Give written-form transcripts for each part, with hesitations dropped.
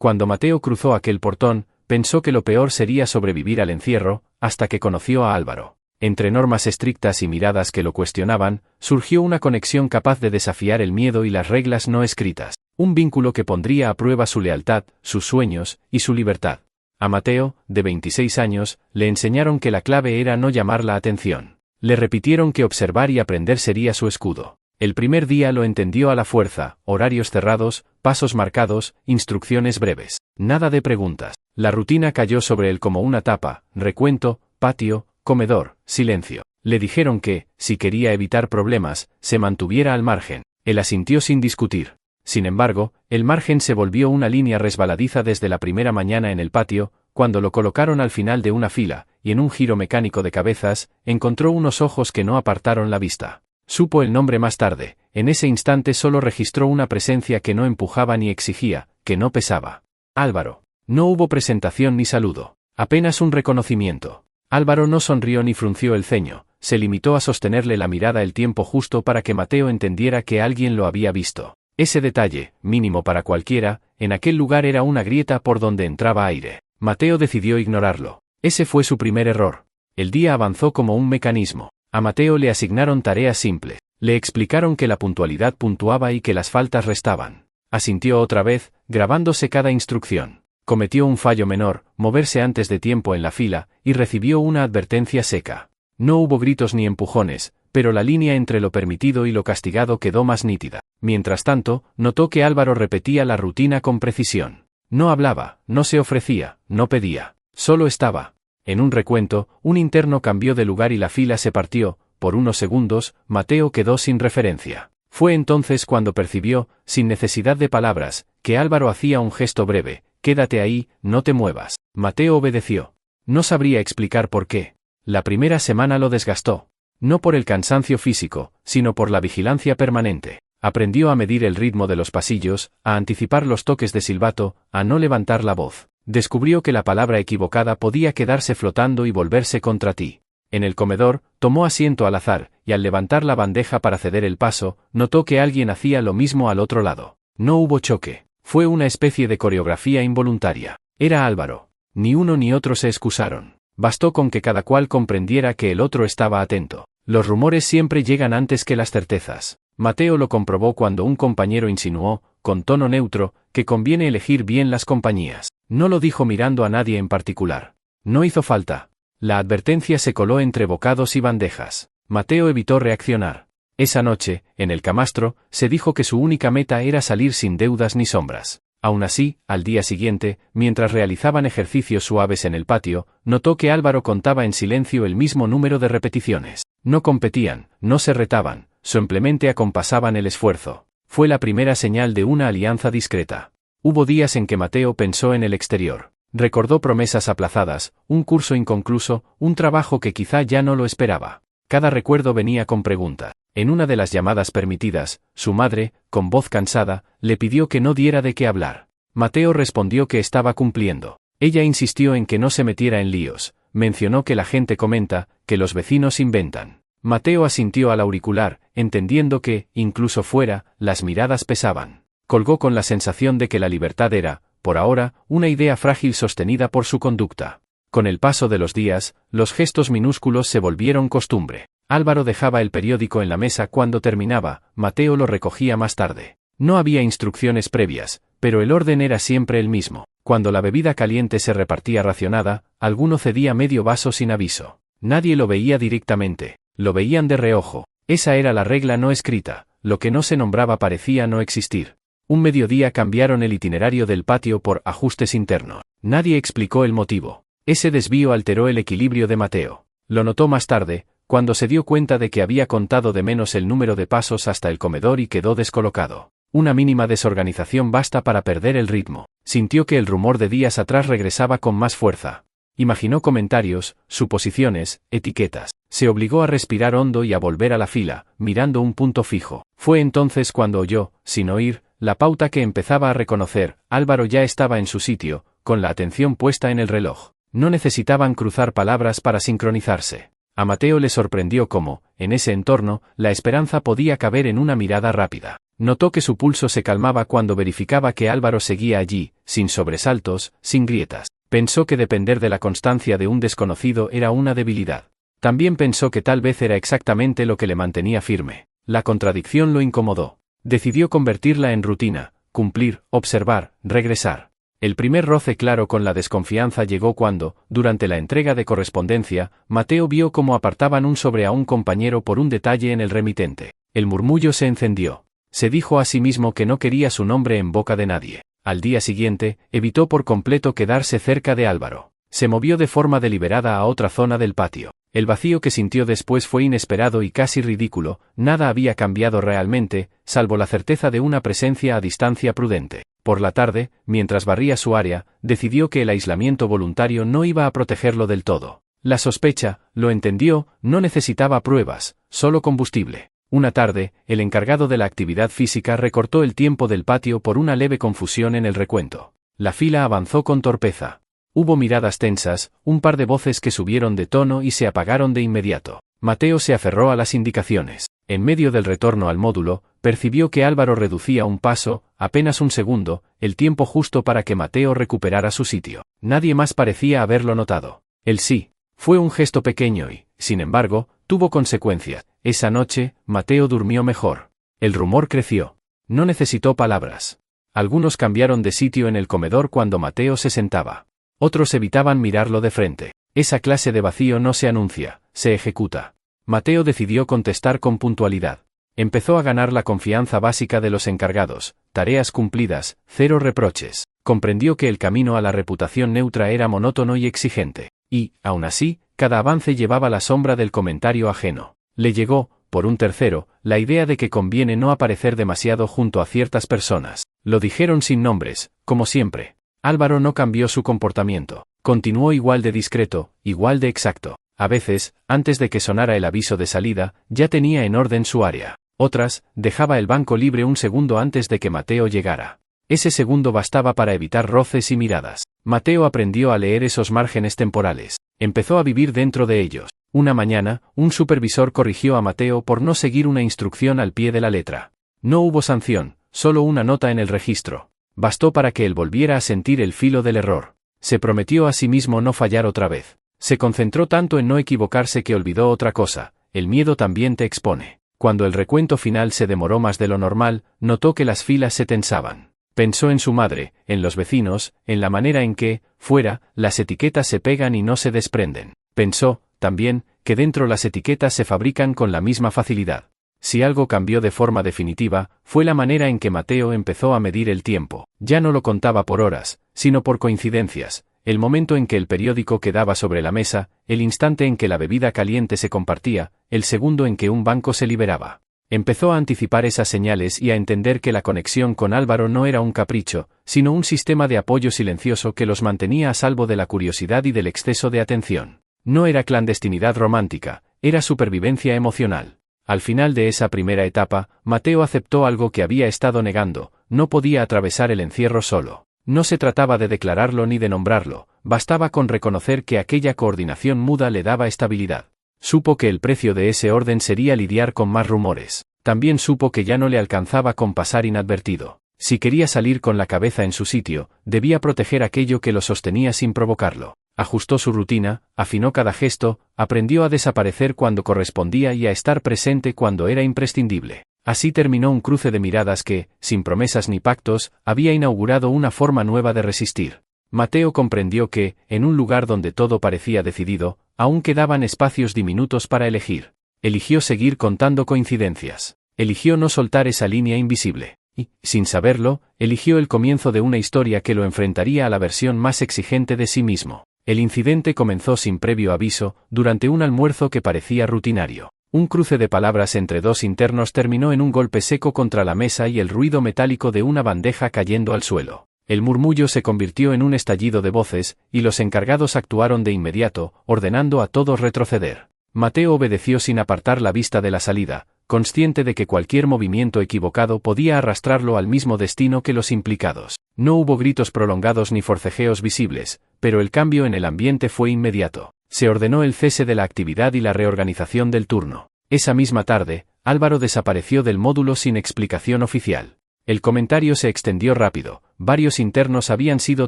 Cuando Mateo cruzó aquel portón, pensó que lo peor sería sobrevivir al encierro, hasta que conoció a Álvaro. Entre normas estrictas y miradas que lo cuestionaban, surgió una conexión capaz de desafiar el miedo y las reglas no escritas. Un vínculo que pondría a prueba su lealtad, sus sueños y su libertad. A Mateo, de 26 años, le enseñaron que la clave era no llamar la atención. Le repitieron que observar y aprender sería su escudo. El primer día lo entendió a la fuerza: horarios cerrados, pasos marcados, instrucciones breves. Nada de preguntas. La rutina cayó sobre él como una tapa: recuento, patio, comedor, silencio. Le dijeron que, si quería evitar problemas, se mantuviera al margen. Él asintió sin discutir. Sin embargo, el margen se volvió una línea resbaladiza desde la primera mañana en el patio, cuando lo colocaron al final de una fila, y en un giro mecánico de cabezas, encontró unos ojos que no apartaron la vista. Supo el nombre más tarde. En ese instante solo registró una presencia que no empujaba ni exigía, que no pesaba. Álvaro. No hubo presentación ni saludo. Apenas un reconocimiento. Álvaro no sonrió ni frunció el ceño, se limitó a sostenerle la mirada el tiempo justo para que Mateo entendiera que alguien lo había visto. Ese detalle, mínimo para cualquiera, en aquel lugar era una grieta por donde entraba aire. Mateo decidió ignorarlo. Ese fue su primer error. El día avanzó como un mecanismo. A Mateo le asignaron tareas simples. Le explicaron que la puntualidad puntuaba y que las faltas restaban. Asintió otra vez, grabándose cada instrucción. Cometió un fallo menor, moverse antes de tiempo en la fila, y recibió una advertencia seca. No hubo gritos ni empujones, pero la línea entre lo permitido y lo castigado quedó más nítida. Mientras tanto, notó que Álvaro repetía la rutina con precisión. No hablaba, no se ofrecía, no pedía. Solo estaba. En un recuento, un interno cambió de lugar y la fila se partió. Por unos segundos, Mateo quedó sin referencia. Fue entonces cuando percibió, sin necesidad de palabras, que Álvaro hacía un gesto breve: quédate ahí, no te muevas. Mateo obedeció. No sabría explicar por qué. La primera semana lo desgastó. No por el cansancio físico, sino por la vigilancia permanente. Aprendió a medir el ritmo de los pasillos, a anticipar los toques de silbato, a no levantar la voz. Descubrió que la palabra equivocada podía quedarse flotando y volverse contra ti. En el comedor, tomó asiento al azar, y al levantar la bandeja para ceder el paso, notó que alguien hacía lo mismo al otro lado. No hubo choque. Fue una especie de coreografía involuntaria. Era Álvaro. Ni uno ni otro se excusaron. Bastó con que cada cual comprendiera que el otro estaba atento. Los rumores siempre llegan antes que las certezas. Mateo lo comprobó cuando un compañero insinuó, con tono neutro, que conviene elegir bien las compañías. No lo dijo mirando a nadie en particular. No hizo falta. La advertencia se coló entre bocados y bandejas. Mateo evitó reaccionar. Esa noche, en el camastro, se dijo que su única meta era salir sin deudas ni sombras. Aún así, al día siguiente, mientras realizaban ejercicios suaves en el patio, notó que Álvaro contaba en silencio el mismo número de repeticiones. No competían, no se retaban, simplemente acompasaban el esfuerzo. Fue la primera señal de una alianza discreta. Hubo días en que Mateo pensó en el exterior. Recordó promesas aplazadas, un curso inconcluso, un trabajo que quizá ya no lo esperaba. Cada recuerdo venía con preguntas. En una de las llamadas permitidas, su madre, con voz cansada, le pidió que no diera de qué hablar. Mateo respondió que estaba cumpliendo. Ella insistió en que no se metiera en líos. Mencionó que la gente comenta, que los vecinos inventan. Mateo asintió al auricular, entendiendo que, incluso fuera, las miradas pesaban. Colgó con la sensación de que la libertad era, por ahora, una idea frágil sostenida por su conducta. Con el paso de los días, los gestos minúsculos se volvieron costumbre. Álvaro dejaba el periódico en la mesa cuando terminaba, Mateo lo recogía más tarde. No había instrucciones previas, pero el orden era siempre el mismo. Cuando la bebida caliente se repartía racionada, alguno cedía medio vaso sin aviso. Nadie lo veía directamente, lo veían de reojo. Esa era la regla no escrita, lo que no se nombraba parecía no existir. Un mediodía cambiaron el itinerario del patio por ajustes internos. Nadie explicó el motivo. Ese desvío alteró el equilibrio de Mateo. Lo notó más tarde, cuando se dio cuenta de que había contado de menos el número de pasos hasta el comedor y quedó descolocado. Una mínima desorganización basta para perder el ritmo. Sintió que el rumor de días atrás regresaba con más fuerza. Imaginó comentarios, suposiciones, etiquetas. Se obligó a respirar hondo y a volver a la fila, mirando un punto fijo. Fue entonces cuando oyó, sin oír, la pauta que empezaba a reconocer. Álvaro ya estaba en su sitio, con la atención puesta en el reloj. No necesitaban cruzar palabras para sincronizarse. A Mateo le sorprendió cómo, en ese entorno, la esperanza podía caber en una mirada rápida. Notó que su pulso se calmaba cuando verificaba que Álvaro seguía allí, sin sobresaltos, sin grietas. Pensó que depender de la constancia de un desconocido era una debilidad. También pensó que tal vez era exactamente lo que le mantenía firme. La contradicción lo incomodó. Decidió convertirla en rutina, cumplir, observar, regresar. El primer roce claro con la desconfianza llegó cuando, durante la entrega de correspondencia, Mateo vio cómo apartaban un sobre a un compañero por un detalle en el remitente. El murmullo se encendió. Se dijo a sí mismo que no quería su nombre en boca de nadie. Al día siguiente, evitó por completo quedarse cerca de Álvaro. Se movió de forma deliberada a otra zona del patio. El vacío que sintió después fue inesperado y casi ridículo, nada había cambiado realmente, salvo la certeza de una presencia a distancia prudente. Por la tarde, mientras barría su área, decidió que el aislamiento voluntario no iba a protegerlo del todo. La sospecha, lo entendió, no necesitaba pruebas, solo combustible. Una tarde, el encargado de la actividad física recortó el tiempo del patio por una leve confusión en el recuento. La fila avanzó con torpeza. Hubo miradas tensas, un par de voces que subieron de tono y se apagaron de inmediato. Mateo se aferró a las indicaciones. En medio del retorno al módulo, percibió que Álvaro reducía un paso, apenas un segundo, el tiempo justo para que Mateo recuperara su sitio. Nadie más parecía haberlo notado. Él sí. Fue un gesto pequeño y, sin embargo, tuvo consecuencias. Esa noche, Mateo durmió mejor. El rumor creció. No necesitó palabras. Algunos cambiaron de sitio en el comedor cuando Mateo se sentaba. Otros evitaban mirarlo de frente. Esa clase de vacío no se anuncia, se ejecuta. Mateo decidió contestar con puntualidad. Empezó a ganar la confianza básica de los encargados, tareas cumplidas, cero reproches. Comprendió que el camino a la reputación neutra era monótono y exigente. Y, aún así, cada avance llevaba la sombra del comentario ajeno. Le llegó, por un tercero, la idea de que conviene no aparecer demasiado junto a ciertas personas. Lo dijeron sin nombres, como siempre. Álvaro no cambió su comportamiento. Continuó igual de discreto, igual de exacto. A veces, antes de que sonara el aviso de salida, ya tenía en orden su área. Otras, dejaba el banco libre un segundo antes de que Mateo llegara. Ese segundo bastaba para evitar roces y miradas. Mateo aprendió a leer esos márgenes temporales. Empezó a vivir dentro de ellos. Una mañana, un supervisor corrigió a Mateo por no seguir una instrucción al pie de la letra. No hubo sanción, solo una nota en el registro. Bastó para que él volviera a sentir el filo del error. Se prometió a sí mismo no fallar otra vez. Se concentró tanto en no equivocarse que olvidó otra cosa: el miedo también te expone. Cuando el recuento final se demoró más de lo normal, notó que las filas se tensaban. Pensó en su madre, en los vecinos, en la manera en que, fuera, las etiquetas se pegan y no se desprenden. Pensó, también, que dentro las etiquetas se fabrican con la misma facilidad. Si algo cambió de forma definitiva, fue la manera en que Mateo empezó a medir el tiempo. Ya no lo contaba por horas, sino por coincidencias. El momento en que el periódico quedaba sobre la mesa, el instante en que la bebida caliente se compartía, el segundo en que un banco se liberaba. Empezó a anticipar esas señales y a entender que la conexión con Álvaro no era un capricho, sino un sistema de apoyo silencioso que los mantenía a salvo de la curiosidad y del exceso de atención. No era clandestinidad romántica, era supervivencia emocional. Al final de esa primera etapa, Mateo aceptó algo que había estado negando: no podía atravesar el encierro solo. No se trataba de declararlo ni de nombrarlo, bastaba con reconocer que aquella coordinación muda le daba estabilidad. Supo que el precio de ese orden sería lidiar con más rumores. También supo que ya no le alcanzaba con pasar inadvertido. Si quería salir con la cabeza en su sitio, debía proteger aquello que lo sostenía sin provocarlo. Ajustó su rutina, afinó cada gesto, aprendió a desaparecer cuando correspondía y a estar presente cuando era imprescindible. Así terminó un cruce de miradas que, sin promesas ni pactos, había inaugurado una forma nueva de resistir. Mateo comprendió que, en un lugar donde todo parecía decidido, aún quedaban espacios diminutos para elegir. Eligió seguir contando coincidencias. Eligió no soltar esa línea invisible. Y, sin saberlo, eligió el comienzo de una historia que lo enfrentaría a la versión más exigente de sí mismo. El incidente comenzó sin previo aviso, durante un almuerzo que parecía rutinario. Un cruce de palabras entre dos internos terminó en un golpe seco contra la mesa y el ruido metálico de una bandeja cayendo al suelo. El murmullo se convirtió en un estallido de voces, y los encargados actuaron de inmediato, ordenando a todos retroceder. Mateo obedeció sin apartar la vista de la salida, consciente de que cualquier movimiento equivocado podía arrastrarlo al mismo destino que los implicados. No hubo gritos prolongados ni forcejeos visibles, pero el cambio en el ambiente fue inmediato. Se ordenó el cese de la actividad y la reorganización del turno. Esa misma tarde, Álvaro desapareció del módulo sin explicación oficial. El comentario se extendió rápido. Varios internos habían sido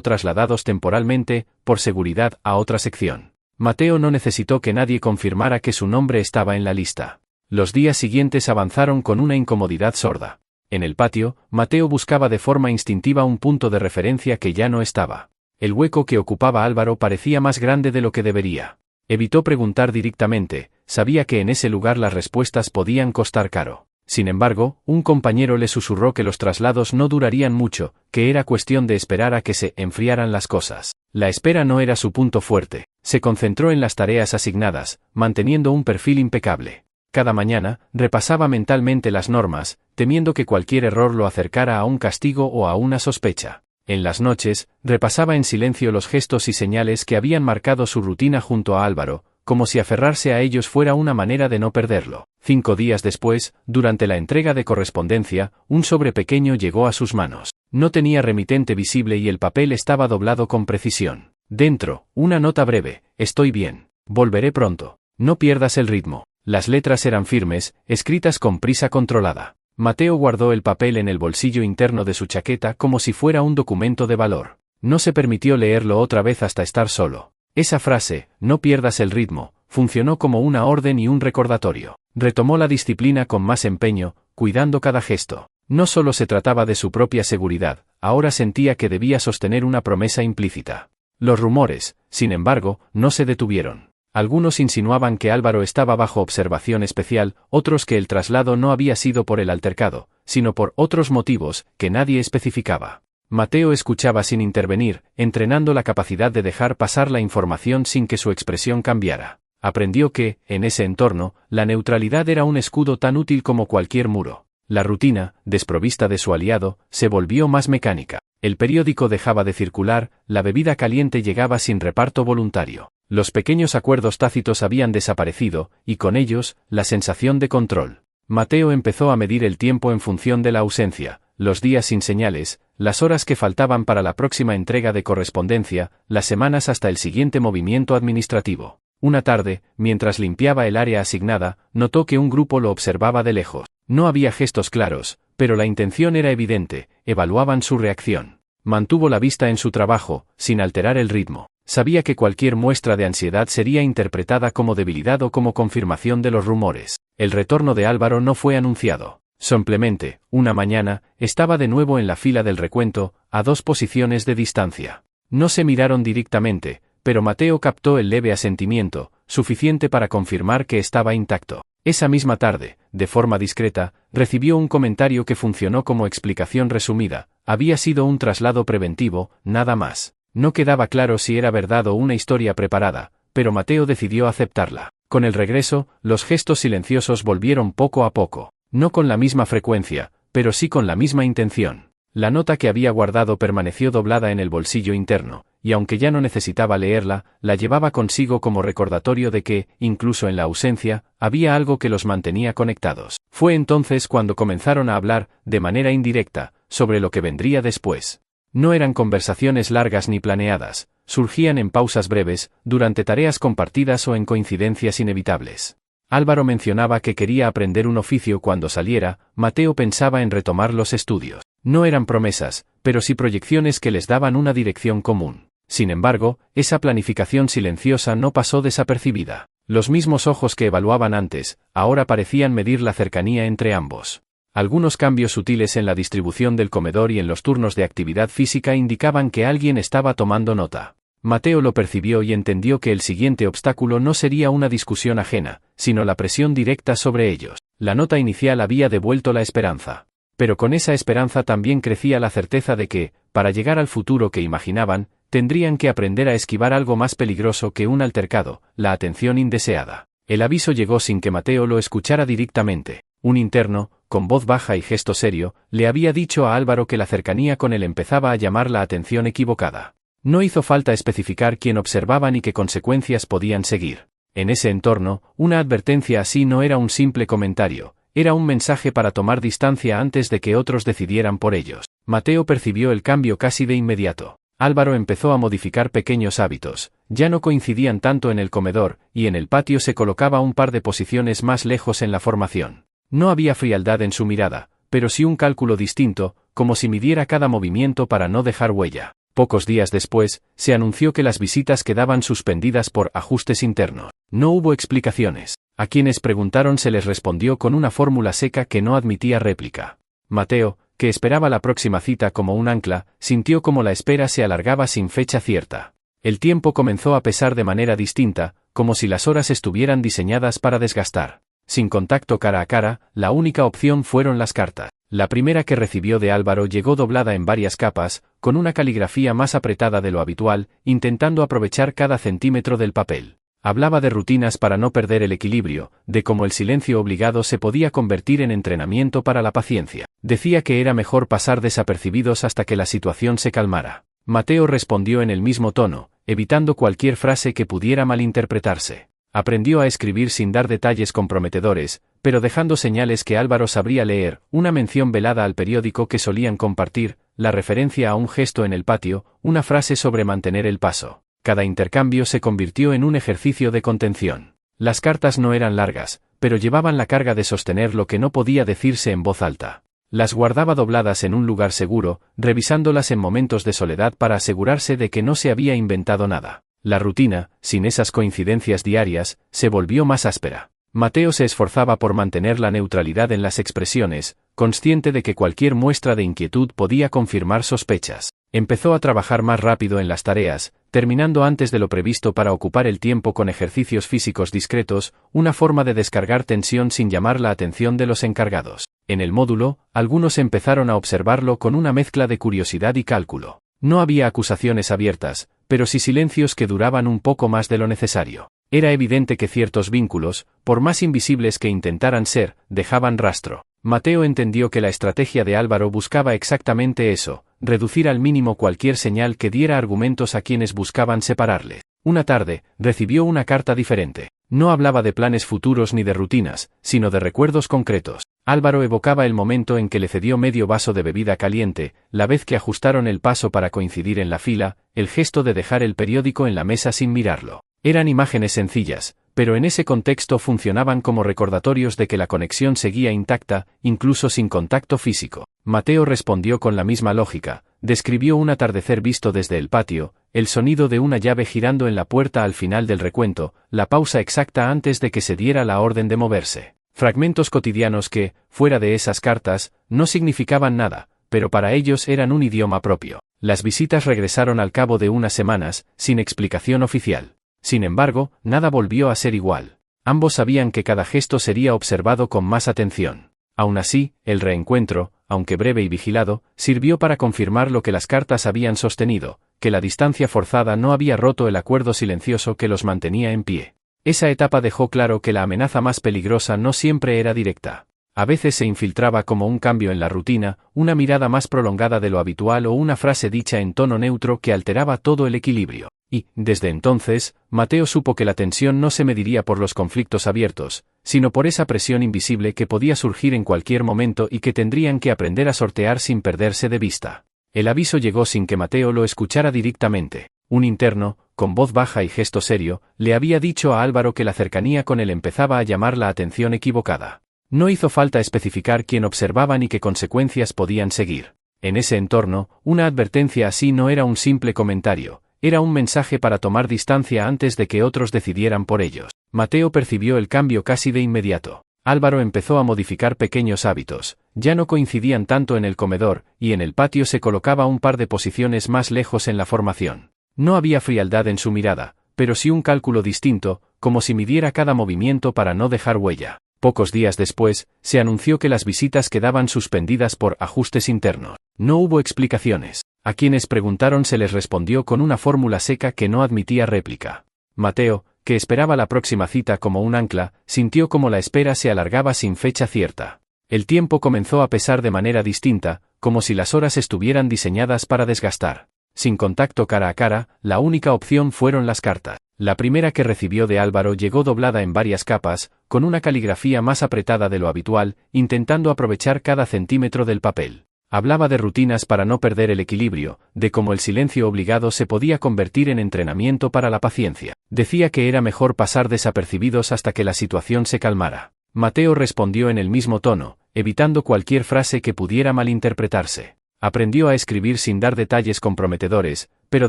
trasladados temporalmente, por seguridad, a otra sección. Mateo no necesitó que nadie confirmara que su nombre estaba en la lista. Los días siguientes avanzaron con una incomodidad sorda. En el patio, Mateo buscaba de forma instintiva un punto de referencia que ya no estaba. El hueco que ocupaba Álvaro parecía más grande de lo que debería. Evitó preguntar directamente, sabía que en ese lugar las respuestas podían costar caro. Sin embargo, un compañero le susurró que los traslados no durarían mucho, que era cuestión de esperar a que se enfriaran las cosas. La espera no era su punto fuerte. Se concentró en las tareas asignadas, manteniendo un perfil impecable. Cada mañana, repasaba mentalmente las normas, temiendo que cualquier error lo acercara a un castigo o a una sospecha. En las noches, repasaba en silencio los gestos y señales que habían marcado su rutina junto a Álvaro, como si aferrarse a ellos fuera una manera de no perderlo. 5 días después, durante la entrega de correspondencia, un sobre pequeño llegó a sus manos. No tenía remitente visible y el papel estaba doblado con precisión. Dentro, una nota breve: estoy bien. Volveré pronto. No pierdas el ritmo. Las letras eran firmes, escritas con prisa controlada. Mateo guardó el papel en el bolsillo interno de su chaqueta como si fuera un documento de valor. No se permitió leerlo otra vez hasta estar solo. Esa frase, no pierdas el ritmo, funcionó como una orden y un recordatorio. Retomó la disciplina con más empeño, cuidando cada gesto. No solo se trataba de su propia seguridad, ahora sentía que debía sostener una promesa implícita. Los rumores, sin embargo, no se detuvieron. Algunos insinuaban que Álvaro estaba bajo observación especial, otros que el traslado no había sido por el altercado, sino por otros motivos que nadie especificaba. Mateo escuchaba sin intervenir, entrenando la capacidad de dejar pasar la información sin que su expresión cambiara. Aprendió que, en ese entorno, la neutralidad era un escudo tan útil como cualquier muro. La rutina, desprovista de su aliado, se volvió más mecánica. El periódico dejaba de circular, la bebida caliente llegaba sin reparto voluntario. Los pequeños acuerdos tácitos habían desaparecido, y con ellos, la sensación de control. Mateo empezó a medir el tiempo en función de la ausencia, los días sin señales, las horas que faltaban para la próxima entrega de correspondencia, las semanas hasta el siguiente movimiento administrativo. Una tarde, mientras limpiaba el área asignada, notó que un grupo lo observaba de lejos. No había gestos claros, pero la intención era evidente, evaluaban su reacción. Mantuvo la vista en su trabajo, sin alterar el ritmo. Sabía que cualquier muestra de ansiedad sería interpretada como debilidad o como confirmación de los rumores. El retorno de Álvaro no fue anunciado. Simplemente, una mañana, estaba de nuevo en la fila del recuento, a 2 posiciones de distancia. No se miraron directamente, pero Mateo captó el leve asentimiento, suficiente para confirmar que estaba intacto. Esa misma tarde, de forma discreta, recibió un comentario que funcionó como explicación resumida. Había sido un traslado preventivo, nada más. No quedaba claro si era verdad o una historia preparada, pero Mateo decidió aceptarla. Con el regreso, los gestos silenciosos volvieron poco a poco. No con la misma frecuencia, pero sí con la misma intención. La nota que había guardado permaneció doblada en el bolsillo interno, y aunque ya no necesitaba leerla, la llevaba consigo como recordatorio de que, incluso en la ausencia, había algo que los mantenía conectados. Fue entonces cuando comenzaron a hablar, de manera indirecta, sobre lo que vendría después. No eran conversaciones largas ni planeadas, surgían en pausas breves, durante tareas compartidas o en coincidencias inevitables. Álvaro mencionaba que quería aprender un oficio cuando saliera, Mateo pensaba en retomar los estudios. No eran promesas, pero sí proyecciones que les daban una dirección común. Sin embargo, esa planificación silenciosa no pasó desapercibida. Los mismos ojos que evaluaban antes, ahora parecían medir la cercanía entre ambos. Algunos cambios sutiles en la distribución del comedor y en los turnos de actividad física indicaban que alguien estaba tomando nota. Mateo lo percibió y entendió que el siguiente obstáculo no sería una discusión ajena, sino la presión directa sobre ellos. La nota inicial había devuelto la esperanza. Pero con esa esperanza también crecía la certeza de que, para llegar al futuro que imaginaban, tendrían que aprender a esquivar algo más peligroso que un altercado, la atención indeseada. El aviso llegó sin que Mateo lo escuchara directamente. Un interno, con voz baja y gesto serio, le había dicho a Álvaro que la cercanía con él empezaba a llamar la atención equivocada. No hizo falta especificar quién observaba ni qué consecuencias podían seguir. En ese entorno, una advertencia así no era un simple comentario, era un mensaje para tomar distancia antes de que otros decidieran por ellos. Mateo percibió el cambio casi de inmediato. Álvaro empezó a modificar pequeños hábitos, ya no coincidían tanto en el comedor, y en el patio se colocaba un par de posiciones más lejos en la formación. No había frialdad en su mirada, pero sí un cálculo distinto, como si midiera cada movimiento para no dejar huella. Pocos días después, se anunció que las visitas quedaban suspendidas por ajustes internos. No hubo explicaciones. A quienes preguntaron se les respondió con una fórmula seca que no admitía réplica. Mateo, que esperaba la próxima cita como un ancla, sintió como la espera se alargaba sin fecha cierta. El tiempo comenzó a pesar de manera distinta, como si las horas estuvieran diseñadas para desgastar. Sin contacto cara a cara, la única opción fueron las cartas. La primera que recibió de Álvaro llegó doblada en varias capas, con una caligrafía más apretada de lo habitual, intentando aprovechar cada centímetro del papel. Hablaba de rutinas para no perder el equilibrio, de cómo el silencio obligado se podía convertir en entrenamiento para la paciencia. Decía que era mejor pasar desapercibidos hasta que la situación se calmara. Mateo respondió en el mismo tono, evitando cualquier frase que pudiera malinterpretarse. Aprendió a escribir sin dar detalles comprometedores, pero dejando señales que Álvaro sabría leer, una mención velada al periódico que solían compartir, la referencia a un gesto en el patio, una frase sobre mantener el paso. Cada intercambio se convirtió en un ejercicio de contención. Las cartas no eran largas, pero llevaban la carga de sostener lo que no podía decirse en voz alta. Las guardaba dobladas en un lugar seguro, revisándolas en momentos de soledad para asegurarse de que no se había inventado nada. La rutina, sin esas coincidencias diarias, se volvió más áspera. Mateo se esforzaba por mantener la neutralidad en las expresiones, consciente de que cualquier muestra de inquietud podía confirmar sospechas. Empezó a trabajar más rápido en las tareas, terminando antes de lo previsto para ocupar el tiempo con ejercicios físicos discretos, una forma de descargar tensión sin llamar la atención de los encargados. En el módulo, algunos empezaron a observarlo con una mezcla de curiosidad y cálculo. No había acusaciones abiertas, pero sí silencios que duraban un poco más de lo necesario. Era evidente que ciertos vínculos, por más invisibles que intentaran ser, dejaban rastro. Mateo entendió que la estrategia de Álvaro buscaba exactamente eso, reducir al mínimo cualquier señal que diera argumentos a quienes buscaban separarle. Una tarde, recibió una carta diferente. No hablaba de planes futuros ni de rutinas, sino de recuerdos concretos. Álvaro evocaba el momento en que le cedió medio vaso de bebida caliente, la vez que ajustaron el paso para coincidir en la fila, el gesto de dejar el periódico en la mesa sin mirarlo. Eran imágenes sencillas, pero en ese contexto funcionaban como recordatorios de que la conexión seguía intacta, incluso sin contacto físico. Mateo respondió con la misma lógica, describió un atardecer visto desde el patio, el sonido de una llave girando en la puerta al final del recuento, la pausa exacta antes de que se diera la orden de moverse. Fragmentos cotidianos que, fuera de esas cartas, no significaban nada, pero para ellos eran un idioma propio. Las visitas regresaron al cabo de unas semanas, sin explicación oficial. Sin embargo, nada volvió a ser igual. Ambos sabían que cada gesto sería observado con más atención. Aún así, el reencuentro, aunque breve y vigilado, sirvió para confirmar lo que las cartas habían sostenido, que la distancia forzada no había roto el acuerdo silencioso que los mantenía en pie. Esa etapa dejó claro que la amenaza más peligrosa no siempre era directa. A veces se infiltraba como un cambio en la rutina, una mirada más prolongada de lo habitual o una frase dicha en tono neutro que alteraba todo el equilibrio. Y, desde entonces, Mateo supo que la tensión no se mediría por los conflictos abiertos, sino por esa presión invisible que podía surgir en cualquier momento y que tendrían que aprender a sortear sin perderse de vista. El aviso llegó sin que Mateo lo escuchara directamente. Un interno, con voz baja y gesto serio, le había dicho a Álvaro que la cercanía con él empezaba a llamar la atención equivocada. No hizo falta especificar quién observaba ni qué consecuencias podían seguir. En ese entorno, una advertencia así no era un simple comentario, era un mensaje para tomar distancia antes de que otros decidieran por ellos. Mateo percibió el cambio casi de inmediato. Álvaro empezó a modificar pequeños hábitos, ya no coincidían tanto en el comedor, y en el patio se colocaba un par de posiciones más lejos en la formación. No había frialdad en su mirada, pero sí un cálculo distinto, como si midiera cada movimiento para no dejar huella. Pocos días después, se anunció que las visitas quedaban suspendidas por ajustes internos. No hubo explicaciones. A quienes preguntaron se les respondió con una fórmula seca que no admitía réplica. Mateo, que esperaba la próxima cita como un ancla, sintió como la espera se alargaba sin fecha cierta. El tiempo comenzó a pesar de manera distinta, como si las horas estuvieran diseñadas para desgastar. Sin contacto cara a cara, la única opción fueron las cartas. La primera que recibió de Álvaro llegó doblada en varias capas, con una caligrafía más apretada de lo habitual, intentando aprovechar cada centímetro del papel. Hablaba de rutinas para no perder el equilibrio, de cómo el silencio obligado se podía convertir en entrenamiento para la paciencia. Decía que era mejor pasar desapercibidos hasta que la situación se calmara. Mateo respondió en el mismo tono, evitando cualquier frase que pudiera malinterpretarse. Aprendió a escribir sin dar detalles comprometedores, pero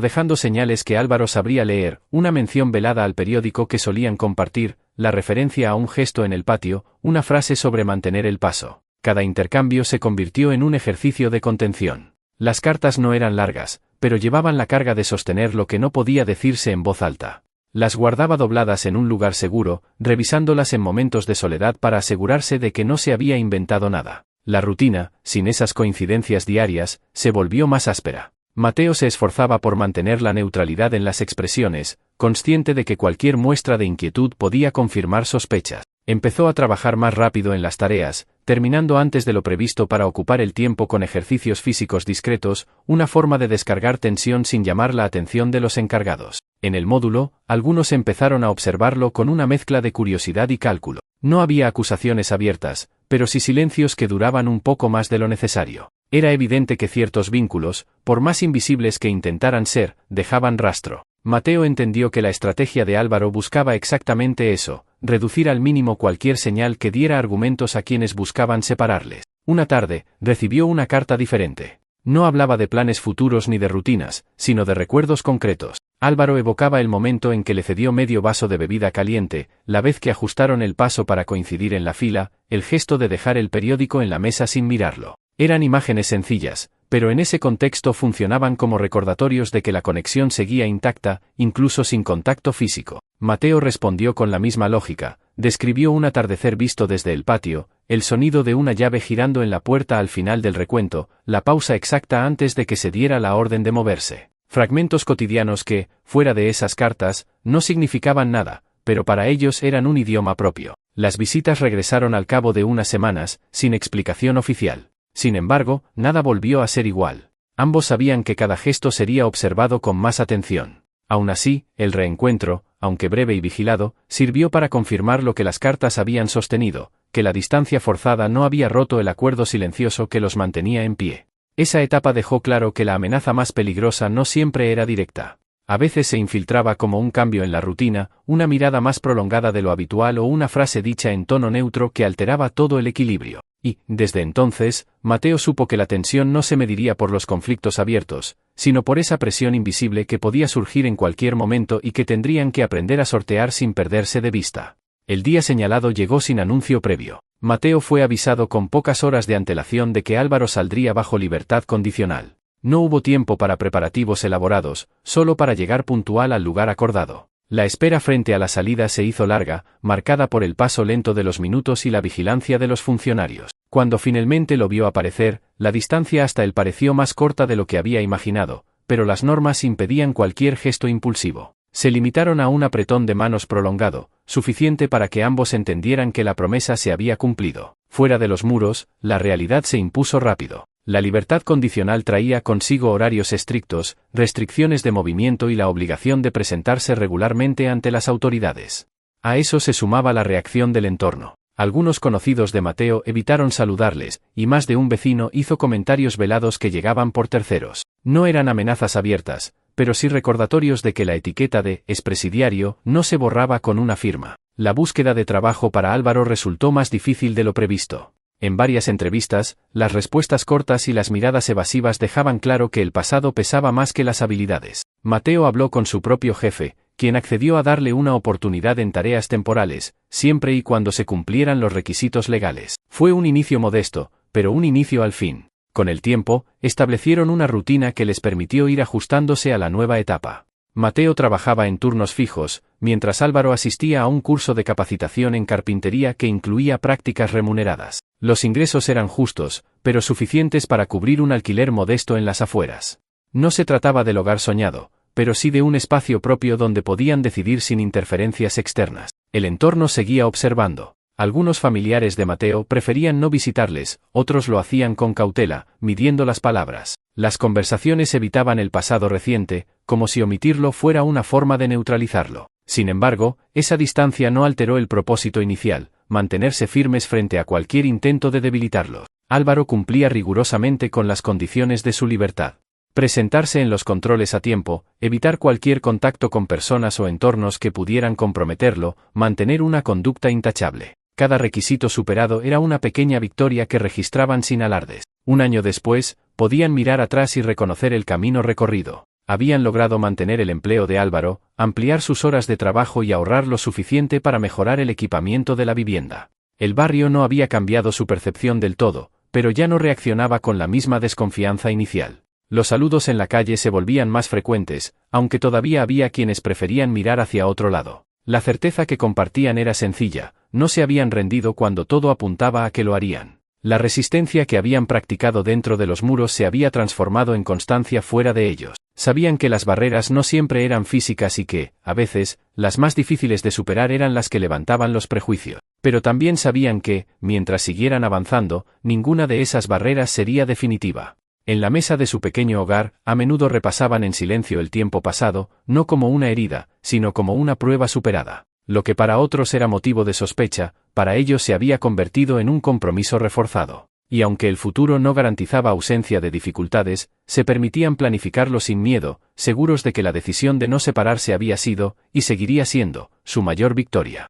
dejando señales que Álvaro sabría leer, una mención velada al periódico que solían compartir, la referencia a un gesto en el patio, una frase sobre mantener el paso. Cada intercambio se convirtió en un ejercicio de contención. Las cartas no eran largas, pero llevaban la carga de sostener lo que no podía decirse en voz alta. Las guardaba dobladas en un lugar seguro, revisándolas en momentos de soledad para asegurarse de que no se había inventado nada. La rutina, sin esas coincidencias diarias, se volvió más áspera. Mateo se esforzaba por mantener la neutralidad en las expresiones, consciente de que cualquier muestra de inquietud podía confirmar sospechas. Empezó a trabajar más rápido en las tareas, terminando antes de lo previsto para ocupar el tiempo con ejercicios físicos discretos, una forma de descargar tensión sin llamar la atención de los encargados. En el módulo, algunos empezaron a observarlo con una mezcla de curiosidad y cálculo. No había acusaciones abiertas, pero sí silencios que duraban un poco más de lo necesario. Era evidente que ciertos vínculos, por más invisibles que intentaran ser, dejaban rastro. Mateo entendió que la estrategia de Álvaro buscaba exactamente eso, reducir al mínimo cualquier señal que diera argumentos a quienes buscaban separarles. Una tarde, recibió una carta diferente. No hablaba de planes futuros ni de rutinas, sino de recuerdos concretos. Álvaro evocaba el momento en que le cedió medio vaso de bebida caliente, la vez que ajustaron el paso para coincidir en la fila, el gesto de dejar el periódico en la mesa sin mirarlo. Eran imágenes sencillas, pero en ese contexto funcionaban como recordatorios de que la conexión seguía intacta, incluso sin contacto físico. Mateo respondió con la misma lógica, describió un atardecer visto desde el patio, el sonido de una llave girando en la puerta al final del recuento, la pausa exacta antes de que se diera la orden de moverse. Fragmentos cotidianos que, fuera de esas cartas, no significaban nada, pero para ellos eran un idioma propio. Las visitas regresaron al cabo de unas semanas, sin explicación oficial. Sin embargo, nada volvió a ser igual. Ambos sabían que cada gesto sería observado con más atención. Aún así, el reencuentro, aunque breve y vigilado, sirvió para confirmar lo que las cartas habían sostenido, que la distancia forzada no había roto el acuerdo silencioso que los mantenía en pie. Esa etapa dejó claro que la amenaza más peligrosa no siempre era directa. A veces se infiltraba como un cambio en la rutina, una mirada más prolongada de lo habitual o una frase dicha en tono neutro que alteraba todo el equilibrio. Y, desde entonces, Mateo supo que la tensión no se mediría por los conflictos abiertos, sino por esa presión invisible que podía surgir en cualquier momento y que tendrían que aprender a sortear sin perderse de vista. El día señalado llegó sin anuncio previo. Mateo fue avisado con pocas horas de antelación de que Álvaro saldría bajo libertad condicional. No hubo tiempo para preparativos elaborados, solo para llegar puntual al lugar acordado. La espera frente a la salida se hizo larga, marcada por el paso lento de los minutos y la vigilancia de los funcionarios. Cuando finalmente lo vio aparecer, la distancia hasta él pareció más corta de lo que había imaginado, pero las normas impedían cualquier gesto impulsivo. Se limitaron a un apretón de manos prolongado, suficiente para que ambos entendieran que la promesa se había cumplido. Fuera de los muros, la realidad se impuso rápido. La libertad condicional traía consigo horarios estrictos, restricciones de movimiento y la obligación de presentarse regularmente ante las autoridades. A eso se sumaba la reacción del entorno. Algunos conocidos de Mateo evitaron saludarles, y más de un vecino hizo comentarios velados que llegaban por terceros. No eran amenazas abiertas, pero sí recordatorios de que la etiqueta de expresidiario no se borraba con una firma. La búsqueda de trabajo para Álvaro resultó más difícil de lo previsto. En varias entrevistas, las respuestas cortas y las miradas evasivas dejaban claro que el pasado pesaba más que las habilidades. Mateo habló con su propio jefe, quien accedió a darle una oportunidad en tareas temporales, siempre y cuando se cumplieran los requisitos legales. Fue un inicio modesto, pero un inicio al fin. Con el tiempo, establecieron una rutina que les permitió ir ajustándose a la nueva etapa. Mateo trabajaba en turnos fijos, mientras Álvaro asistía a un curso de capacitación en carpintería que incluía prácticas remuneradas. Los ingresos eran justos, pero suficientes para cubrir un alquiler modesto en las afueras. No se trataba del hogar soñado, pero sí de un espacio propio donde podían decidir sin interferencias externas. El entorno seguía observando. Algunos familiares de Mateo preferían no visitarles, otros lo hacían con cautela, midiendo las palabras. Las conversaciones evitaban el pasado reciente, como si omitirlo fuera una forma de neutralizarlo. Sin embargo, esa distancia no alteró el propósito inicial, mantenerse firmes frente a cualquier intento de debilitarlos. Álvaro cumplía rigurosamente con las condiciones de su libertad. Presentarse en los controles a tiempo, evitar cualquier contacto con personas o entornos que pudieran comprometerlo, mantener una conducta intachable. Cada requisito superado era una pequeña victoria que registraban sin alardes. Un año después, podían mirar atrás y reconocer el camino recorrido. Habían logrado mantener el empleo de Álvaro, ampliar sus horas de trabajo y ahorrar lo suficiente para mejorar el equipamiento de la vivienda. El barrio no había cambiado su percepción del todo, pero ya no reaccionaba con la misma desconfianza inicial. Los saludos en la calle se volvían más frecuentes, aunque todavía había quienes preferían mirar hacia otro lado. La certeza que compartían era sencilla, no se habían rendido cuando todo apuntaba a que lo harían. La resistencia que habían practicado dentro de los muros se había transformado en constancia fuera de ellos. Sabían que las barreras no siempre eran físicas y que, a veces, las más difíciles de superar eran las que levantaban los prejuicios. Pero también sabían que, mientras siguieran avanzando, ninguna de esas barreras sería definitiva. En la mesa de su pequeño hogar, a menudo repasaban en silencio el tiempo pasado, no como una herida, sino como una prueba superada. Lo que para otros era motivo de sospecha, para ellos se había convertido en un compromiso reforzado. Y aunque el futuro no garantizaba ausencia de dificultades, se permitían planificarlo sin miedo, seguros de que la decisión de no separarse había sido, y seguiría siendo, su mayor victoria.